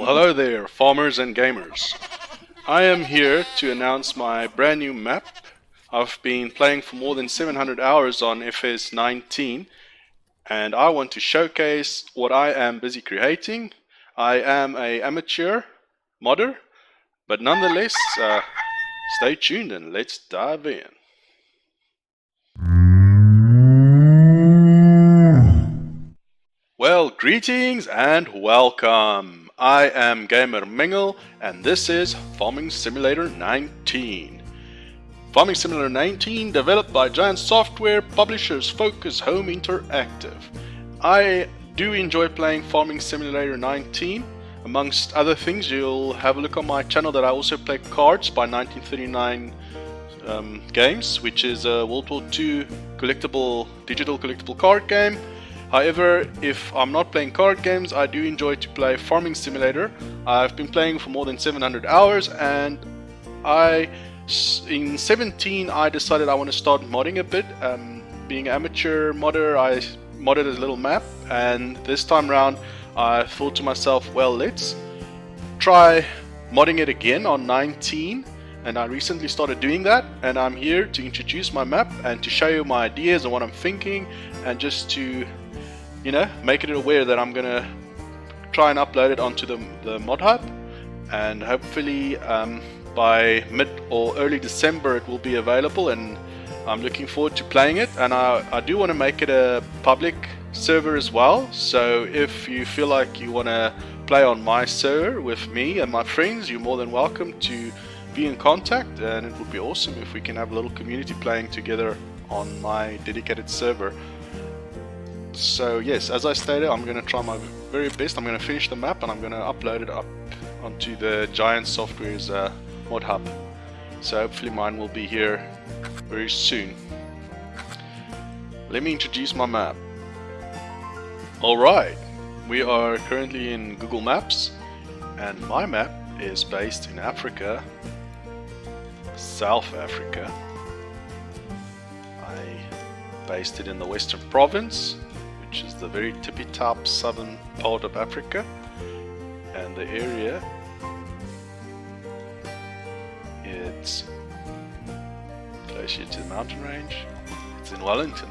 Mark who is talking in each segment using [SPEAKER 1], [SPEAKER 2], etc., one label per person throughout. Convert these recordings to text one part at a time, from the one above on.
[SPEAKER 1] Well, hello there, farmers and gamers. I am here to announce my brand new map. I've been playing for more than 700 hours on FS19, and I want to showcase what I am busy creating. I am an amateur modder, but nonetheless, stay tuned and let's dive in. Well, greetings and welcome. I am Gamer Mengel and this is Farming Simulator 19. Farming Simulator 19 developed by Giant Software, publishers Focus Home Interactive. I do enjoy playing Farming Simulator 19. Amongst other things, you'll have a look on my channel that I also play Cards by 1939 Games, which is a World War II digital collectible card game. However, if I'm not playing card games, I do enjoy to play Farming Simulator. I've been playing for more than 700 hours, and in 17 I decided I want to start modding a bit. Being an amateur modder, I modded a little map, and this time around I thought to myself, well, let's try modding it again on 19. And I recently started doing that, and I'm here to introduce my map and to show you my ideas and what I'm thinking, and just to make it aware that I'm gonna try and upload it onto the mod hub, and hopefully by mid or early December it will be available, and I'm looking forward to playing it. And I do want to make it a public server as well, so if you feel like you want to play on my server with me and my friends, you're more than welcome to be in contact, and it would be awesome if we can have a little community playing together on my dedicated server. So yes, as I stated, I'm going to try my very best. I'm going to finish the map and I'm going to upload it up onto the Giant Software's mod hub. So hopefully mine will be here very soon. Let me introduce my map. Alright, we are currently in Google Maps, and my map is based in Africa, South Africa. I based it in the Western Province, which is the very tippy-top southern part of Africa, and the area, it's closer to the mountain range. It's in Wellington,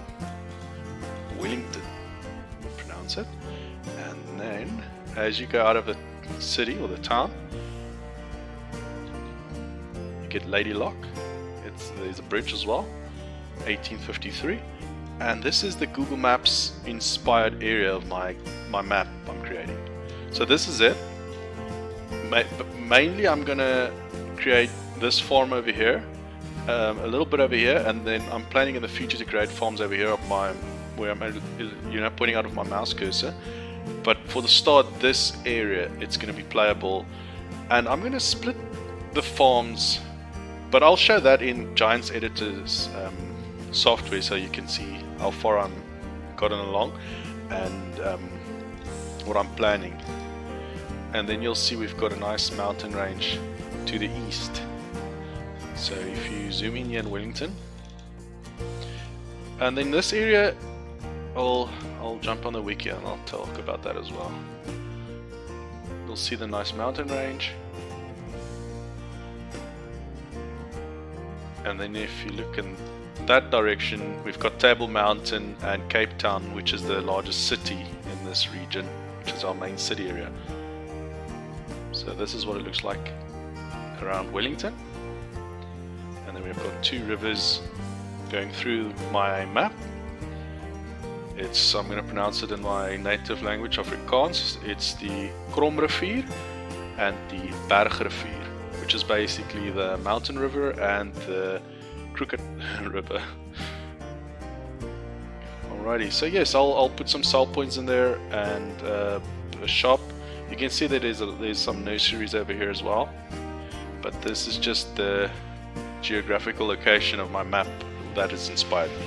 [SPEAKER 1] pronounce it. And then as you go out of the city or the town, you get Lady Lock. There's a bridge as well, 1853. And this is the Google Maps inspired area of my map I'm creating. So this is it. Mainly I'm gonna create this farm over here, a little bit over here, and then I'm planning in the future to create farms over here where I'm pointing out of my mouse cursor. But for the start, this area, it's gonna be playable, and I'm gonna split the farms, but I'll show that in Giant's Editor's software, so you can see how far I'm gotten along and what I'm planning. And then you'll see we've got a nice mountain range to the east. So if you zoom in here in Wellington, and then this area, I'll jump on the wiki and I'll talk about that as well. You'll see the nice mountain range. And then if you look in that direction, we've got Table Mountain and Cape Town, which is the largest city in this region, which is our main city area. So this is what it looks like around Wellington. And then we've got two rivers going through my map. I'm going to pronounce it in my native language, Afrikaans. It's the Kromrivier and the Bergrivier, which is basically the mountain river and the Crooked River. Alrighty, so yes, I'll put some sell points in there and a shop. You can see that there's some nurseries over here as well, but this is just the geographical location of my map that is inspired me.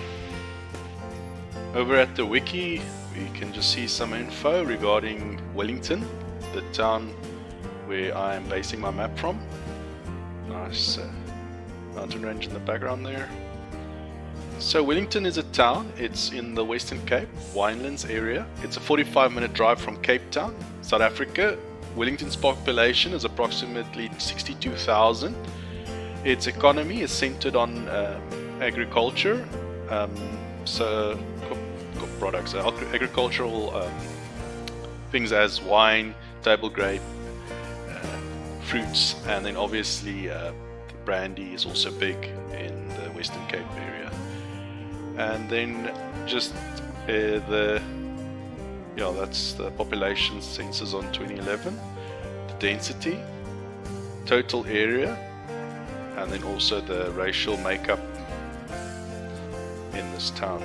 [SPEAKER 1] Over at the wiki, we can just see some info regarding Wellington, the town where I am basing my map from. Nice mountain range in the background there. So Wellington is a town. It's in the Western Cape, Winelands area. It's a 45-minute drive from Cape Town, South Africa, Wellington's population is approximately 62,000. Its economy is centered on agriculture, so products, agricultural things as wine, table grape, fruits, and then obviously the brandy is also big in the Western Cape area. And then just that's the population census on 2011, the density, total area, and then also the racial makeup in this town.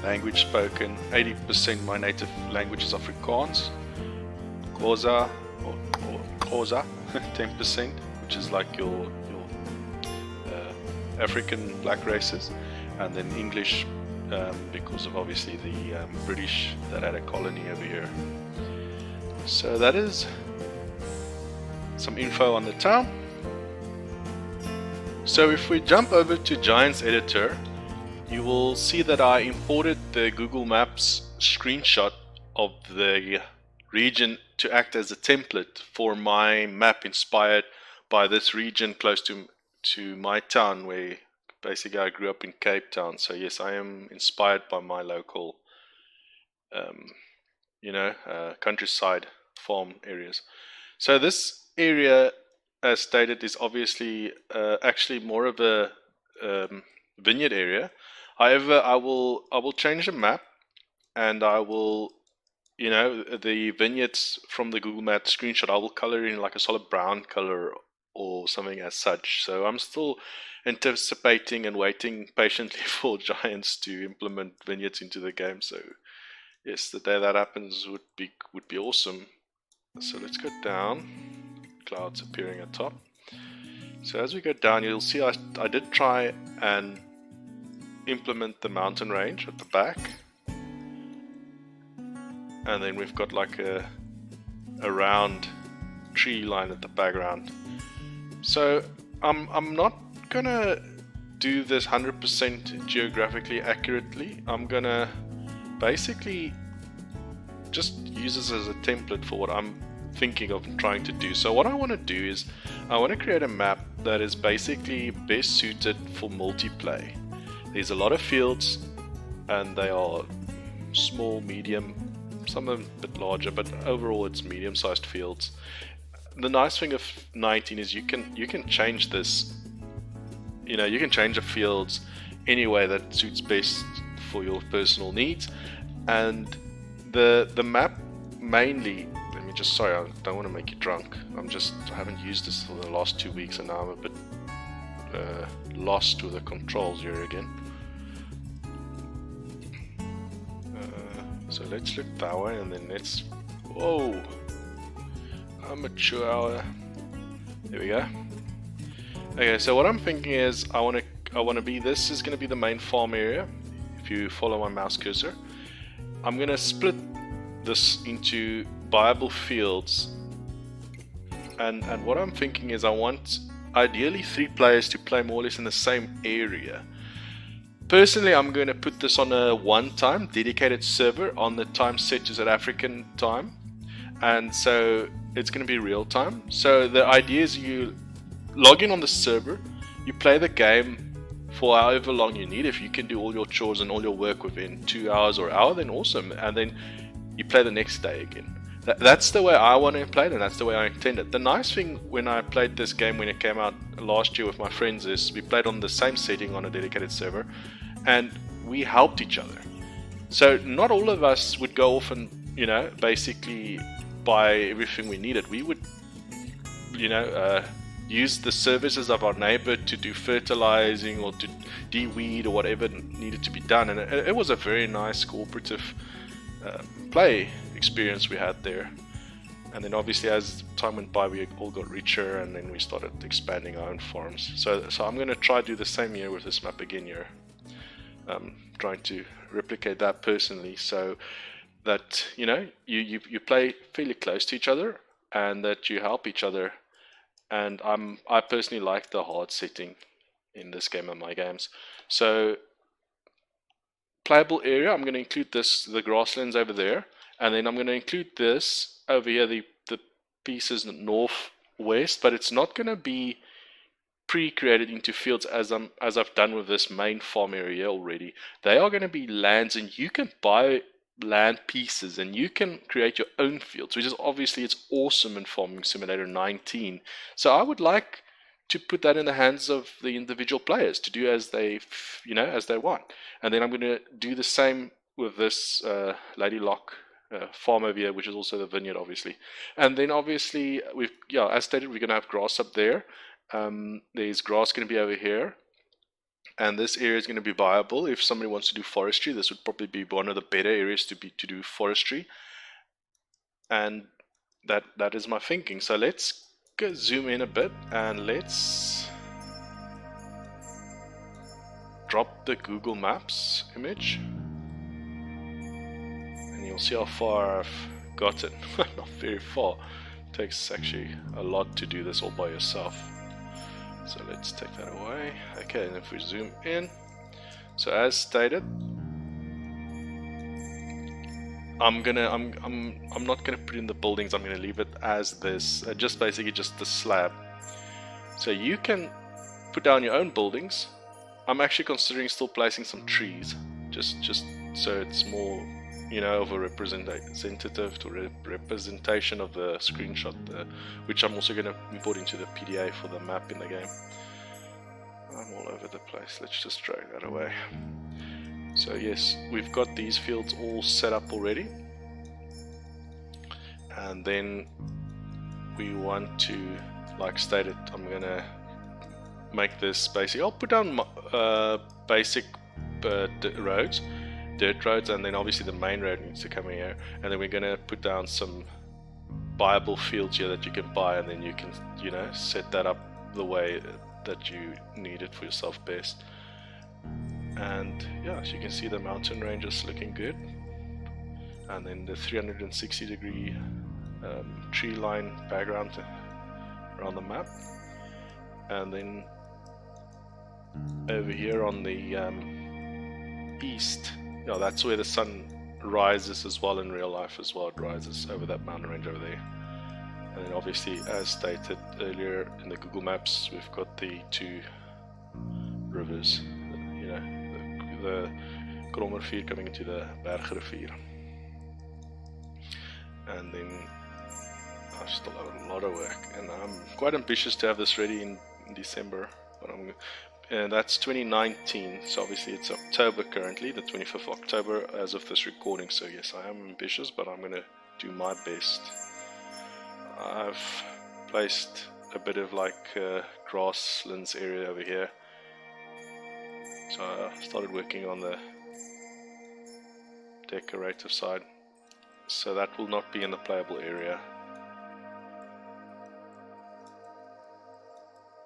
[SPEAKER 1] Language spoken, 80% my native language is Afrikaans, Xhosa, 10%, which is like your African black races, and then English, because of obviously the British that had a colony over here. So that is some info on the town. So if we jump over to Giants Editor, you will see that I imported the Google Maps screenshot of the region to act as a template for my map inspired by this region close to my town, where basically I grew up in Cape Town. So yes, I am inspired by my local countryside farm areas. So this area, as stated, is obviously actually more of a vineyard area. However, I will change the map, and I will, the vineyards from the Google Maps screenshot, I will color in like a solid brown color or something as such. So I'm still anticipating and waiting patiently for Giants to implement vineyards into the game. So yes, the day that happens would be awesome. So let's go down. Clouds appearing at top. So as we go down, you'll see I did try and implement the mountain range at the back, and then we've got like a round tree line at the background. So I'm not gonna do this 100% geographically accurately. I'm gonna basically just use this as a template for what I'm thinking of trying to do. So what I want to do is I want to create a map that is basically best suited for multiplayer. There's a lot of fields, and they are small, medium, some of them a bit larger, but overall it's medium-sized fields. The nice thing of 19 is you can change this. You can change the fields any way that suits best for your personal needs. And the map mainly, sorry, I don't want to make you drunk. I haven't used this for the last 2 weeks, and now I'm a bit lost with the controls here again. So let's look that way, and then let's, whoa, amateur hour. There we go. Okay, so what I'm thinking is I want to be, this is going to be the main farm area. If you follow my mouse cursor, I'm going to split this into viable fields, and what I'm thinking is I want ideally 3 players to play more or less in the same area. Personally, I'm going to put this on a one-time dedicated server on the time set to South African time, and so it's going to be real time. So the idea is you log in on the server, you play the game for however long you need. If you can do all your chores and all your work within 2 hours or hour, then awesome, and then you play the next day again. That's the way I want to play it, and that's the way I intend it. The nice thing when I played this game when it came out last year with my friends is we played on the same setting on a dedicated server, and we helped each other. So not all of us would go off and basically buy everything we needed. We would use the services of our neighbor to do fertilizing or to de-weed or whatever needed to be done, and it was a very nice cooperative play experience we had there. And then obviously as time went by, we all got richer, and then we started expanding our own farms. So I'm going to try to do the same here with this map again here. Trying to replicate that personally, so that you play fairly close to each other, and that you help each other. And I personally like the hard setting in this game and my games. So playable area, I'm going to include the grasslands over there, and then I'm going to include this over here, the pieces northwest, but it's not going to be pre-created into fields as I've done with this main farm area already. They are going to be lands, and you can buy land pieces and you can create your own fields, which is obviously it's awesome in Farming Simulator 19. So I would like to put that in the hands of the individual players to do as they as they want. And then I'm going to do the same with this Lady Lock farm over here, which is also the vineyard, obviously. And then obviously as stated, we're going to have grass up there. There's grass going to be over here, and this area is going to be viable if somebody wants to do forestry. This would probably be one of the better areas to do forestry, and that is my thinking. So let's go zoom in a bit and let's drop the Google Maps image, and you'll see how far I've gotten. Not very far. It takes actually a lot to do this all by yourself. So let's take that away. Okay, and if we zoom in, so as stated, I'm not gonna put in the buildings. I'm gonna leave it as this, just basically just the slab. So you can put down your own buildings. I'm actually considering still placing some trees, just so it's more, of a representative to representation of the screenshot, which I'm also going to import into the PDA for the map in the game. I'm all over the place. Let's just drag that away. So yes, we've got these fields all set up already, and then we want to, like stated, I'm going to make this basic. I'll put down basic roads, dirt roads, and then obviously the main road needs to come in here, and then we're going to put down some viable fields here that you can buy, and then you can set that up the way that you need it for yourself best. And yeah, as you can see, the mountain range is looking good, and then the 360 degree tree line background around the map. And then over here on the east, that's where the sun rises as well in real life as well. It rises over that mountain range over there. And then obviously, as stated earlier in the Google Maps, we've got the two rivers, the Krommerrivier coming into the Bergrivier. And then I still have a lot of work, and I'm quite ambitious to have this ready in December, but and that's 2019, so obviously it's October currently, the 25th of October as of this recording. So yes, I am ambitious, but I'm going to do my best. I've placed a bit of grasslands area over here, so I started working on the decorative side, so that will not be in the playable area.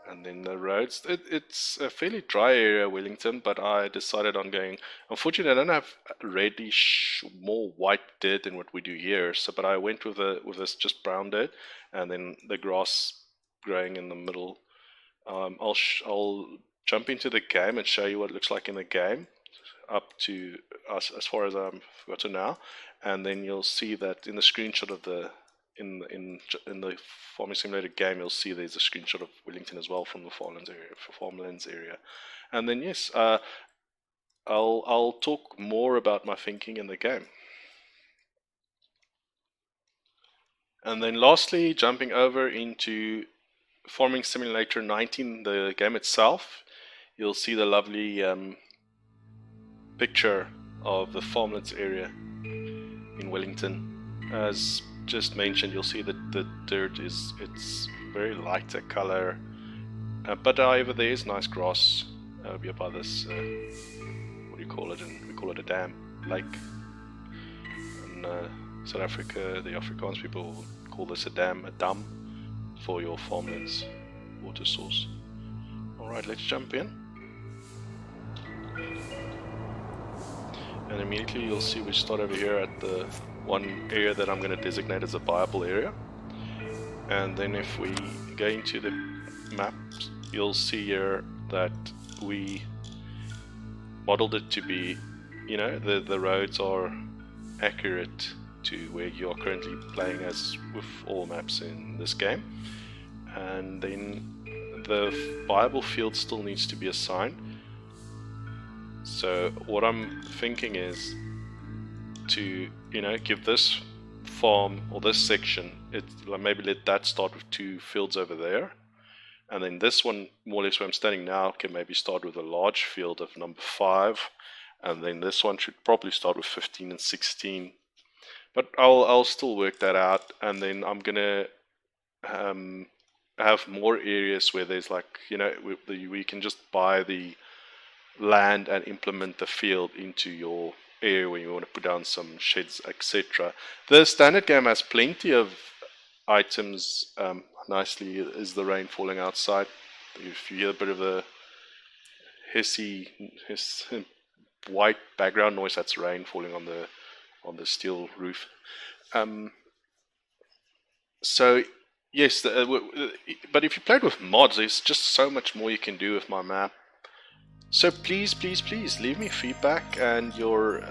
[SPEAKER 1] And then the roads, it's a fairly dry area, Wellington, but I decided on going, unfortunately I don't have reddish, more white dirt than what we do here, but I went with this just brown dirt, and then the grass growing in the middle. I'll jump into the game and show you what it looks like in the game, up to us as far as I've got to now, and then you'll see that in the screenshot of the in the Farming Simulator game, you'll see there's a screenshot of Wellington as well from the farmlands area. And then yes, I'll talk more about my thinking in the game. And then lastly, jumping over into Farming Simulator 19, the game itself, you'll see the lovely picture of the farmlands area in Wellington. As just mentioned, you'll see that the dirt it's very lighter color, but however there is nice grass here by this what do you call it? And we call it a dam, lake. In South Africa, the Afrikaans people call this a dam, a dam for your farmlands water source. Alright, let's jump in. And immediately you'll see we start over here at the one area that I'm going to designate as a viable area. And then if we go into the map, you'll see here that we modeled it to be, the roads are accurate to to where you are currently playing, as with all maps in this game. And then the viable field still needs to be assigned. So what I'm thinking is to, you know, give this farm or this section, maybe let that start with 2 fields over there, and then this one, more or less where I'm standing now, can maybe start with a large field of number 5, and then this one should probably start with 15 and 16. But I'll still work that out, and then I'm gonna have more areas where there's, like, you know, we can just buy the land and implement the field into your area when you want to put down some sheds, etc. The standard game has plenty of items. Nicely is the rain falling outside. If you hear a bit of a hissy white background noise, that's rain falling on the steel roof. So yes, but if you played with mods, there's just so much more you can do with my map. So please leave me feedback and your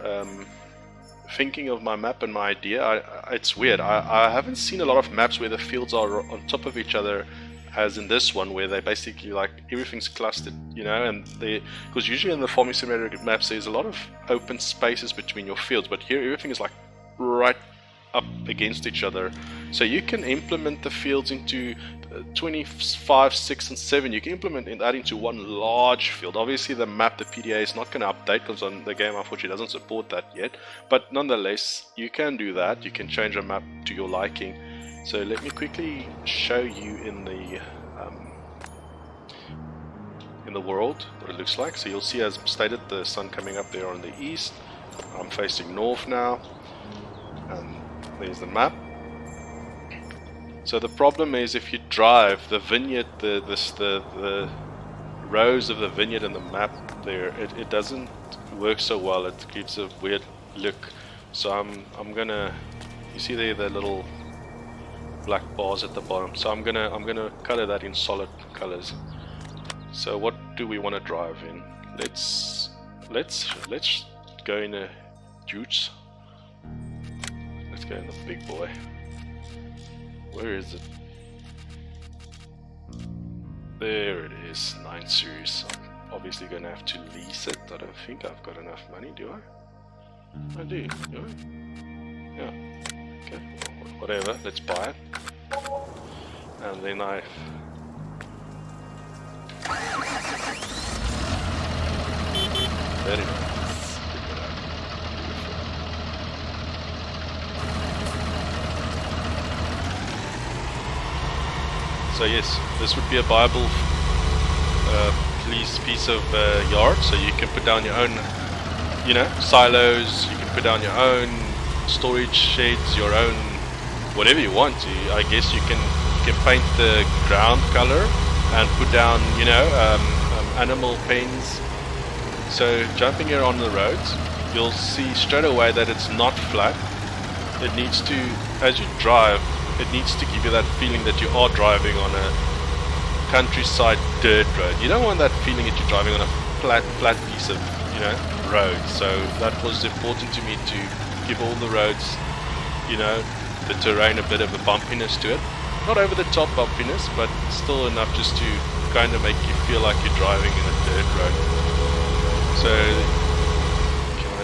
[SPEAKER 1] thinking of my map and my idea. It's weird. I haven't seen a lot of maps where the fields are on top of each other, as in this one, where they basically, like, everything's clustered, you know, and because usually in the farming simulator maps there's a lot of open spaces between your fields, but here everything is like right up against each other. So you can implement the fields into 25, 6 and 7. You can implement that into one large field. Obviously the map, the PDA, is not going to update because on the game unfortunately doesn't support that yet, but nonetheless you can do that. You can change a map to your liking. So let me quickly show you in the world what it looks like. So you'll see, as stated, the sun coming up there on the east. I'm facing north now, and there's the map. So the problem is, if you drive the vineyard, the rows of the vineyard in the map there, it doesn't work so well. It gives a weird look. So I'm gonna, you see there the little black bars at the bottom. So I'm gonna color that in solid colors. So what do we want to drive in? Let's go in a Dukes. Let's go in the big boy. Where is it? There it is, 9 Series. I'm obviously going to have to lease it. I don't think I've got enough money, do I? I do I? Yeah. Okay, well, whatever, let's buy it. And then very nice. So yes, this would be a viable piece of yard. So you can put down your own, you know, silos. You can put down your own storage sheds, your own whatever you want to. I guess you can paint the ground color and put down, you know, animal pens. So jumping here on the roads, you'll see straight away that it's not flat. It needs to, as you drive, it needs to give you that feeling that you are driving on a countryside dirt road. You don't want that feeling that you're driving on a flat piece of, you know, road. So that was important to me, to give all the roads, you know, the terrain a bit of a bumpiness to it. Not over the top bumpiness, but still enough just to kind of make you feel like you're driving in a dirt road. So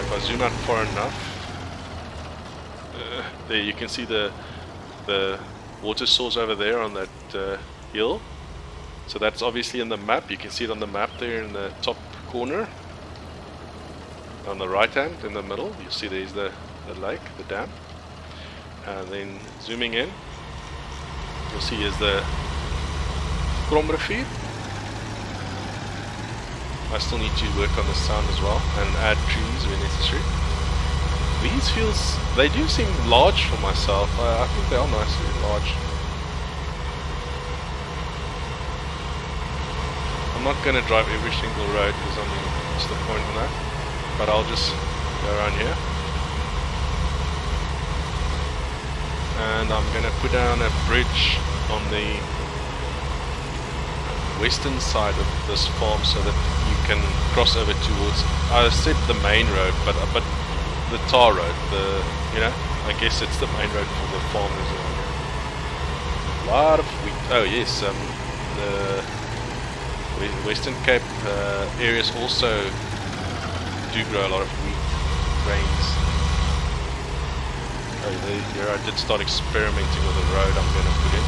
[SPEAKER 1] if I zoom out far enough, there you can see the water source over there on that hill. So that's obviously in the map. You can see it on the map there in the top corner. On the right hand in the middle, you see there's the lake, the dam. And then zooming in, you'll see is the Kromrivier. I still need to work on the sound as well and add trees where necessary. These fields, they do seem large for myself. I think they are nicely large. I'm not going to drive every single road because I mean, what's the point in that? But I'll just go around here. And I'm going to put down a bridge on the western side of this farm so that you can cross over towards, I said the main road, but the tar road, you know, I guess it's the main road for the farmers. A lot of wheat. Oh yes, the Western Cape areas also do grow a lot of wheat grains. Oh, here I did start experimenting with the road I'm going to put in.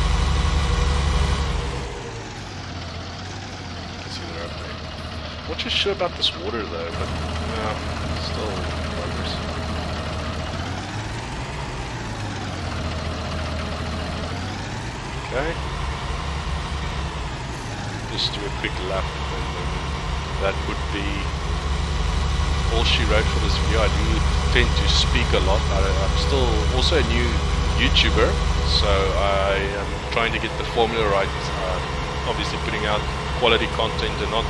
[SPEAKER 1] See the road there. Not too sure about this water though, but still progress. Okay. Just do a quick lap and that would be all she wrote for this video. I do tend to speak a lot. I'm still also a new YouTuber, so I am trying to get the formula right. Obviously putting out quality content and not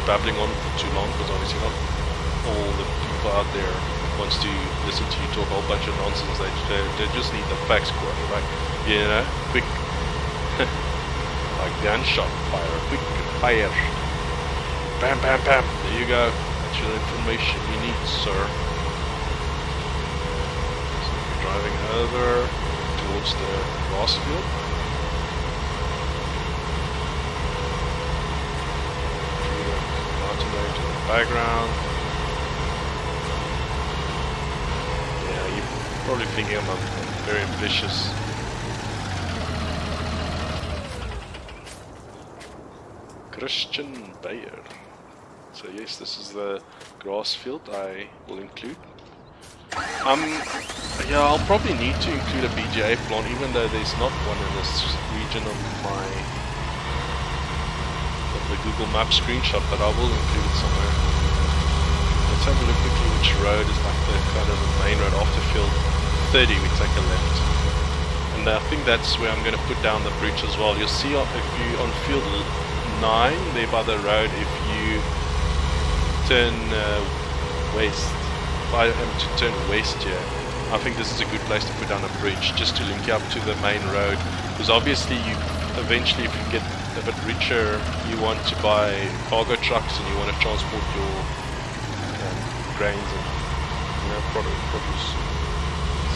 [SPEAKER 1] babbling on for too long, because obviously not all the people out there wants to listen to you talk a whole bunch of nonsense. They just need the facts correct, right? You know, quick like gunshot fire, quick fire, bam bam bam, there you go. That's your information you need, sir. So we're driving over towards the grass field. Mountain range in the background. Yeah, you're probably thinking I'm very ambitious. Christian Bayer. So yes, this is the grass field I will include. Yeah, I'll probably need to include a BGA plant, even though there's not one in this region of the Google Map screenshot, but I will include it somewhere. Let's have a look quickly which road is like the kind of the main road. After field 30 we take a left. And I think that's where I'm going to put down the bridge as well. You'll see if you on field 9 there by the road, if you turn west, if I am to turn west here, I think this is a good place to put down a bridge just to link you up to the main road, because obviously you eventually, if you get a bit richer, you want to buy cargo trucks and you want to transport your grains and produce.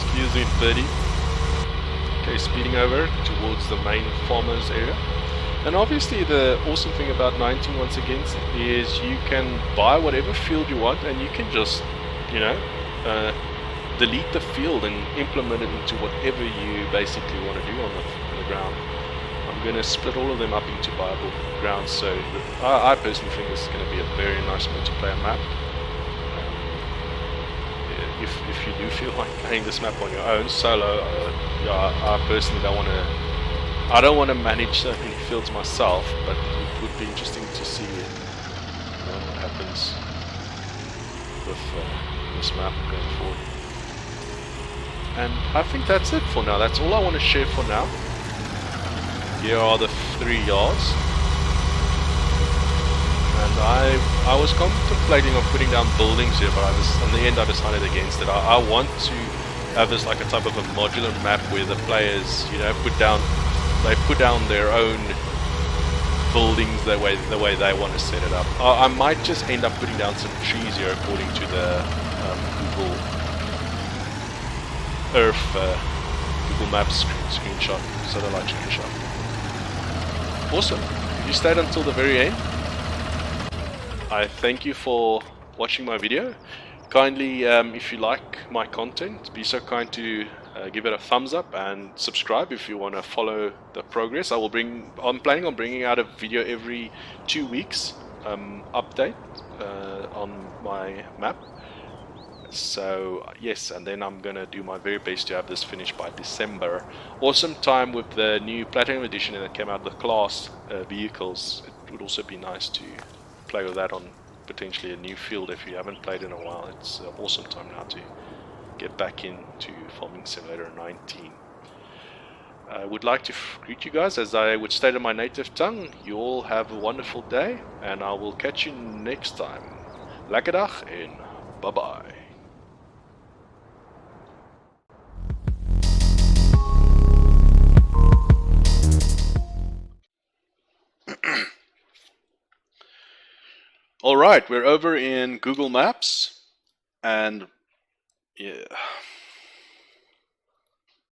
[SPEAKER 1] Excuse me, 30. Okay, speeding over towards the main farmers area. And obviously the awesome thing about 19 once again is you can buy whatever field you want and you can just, you know, delete the field and implement it into whatever you basically want to do on the ground. I'm going to split all of them up into viable grounds, so I personally think this is going to be a very nice multiplayer map. If you do feel like playing this map on your own solo, yeah, I personally don't want to manage so many fields myself, but it would be interesting to see what happens with this map going forward. And I think that's it for now. That's all I want to share for now. Here are the 3 yards. And I was contemplating on putting down buildings here, but in the end I decided against it. I want to have this like a type of a modular map where the players, you know, put down their own buildings the way they want to set it up. I might just end up putting down some trees here according to the Google Earth, Google Maps screenshot, satellite screenshot. Awesome. If you stayed until the very end, I thank you for watching my video. Kindly, if you like my content, be so kind to give it a thumbs up and subscribe if you want to follow the progress. I'm planning on bringing out a video every 2 weeks, update on my map. So yes, and then I'm gonna do my very best to have this finished by December. Awesome time with the new Platinum Edition that came out, the class vehicles. It would also be nice to play with that on potentially a new field if you haven't played in a while. It's an awesome time now to get back into Farming Simulator 19. I would like to greet you guys as I would state in my native tongue. You all have a wonderful day, and I will catch you next time. Lekker dag and bye bye. Alright, we're over in Google Maps, and yeah.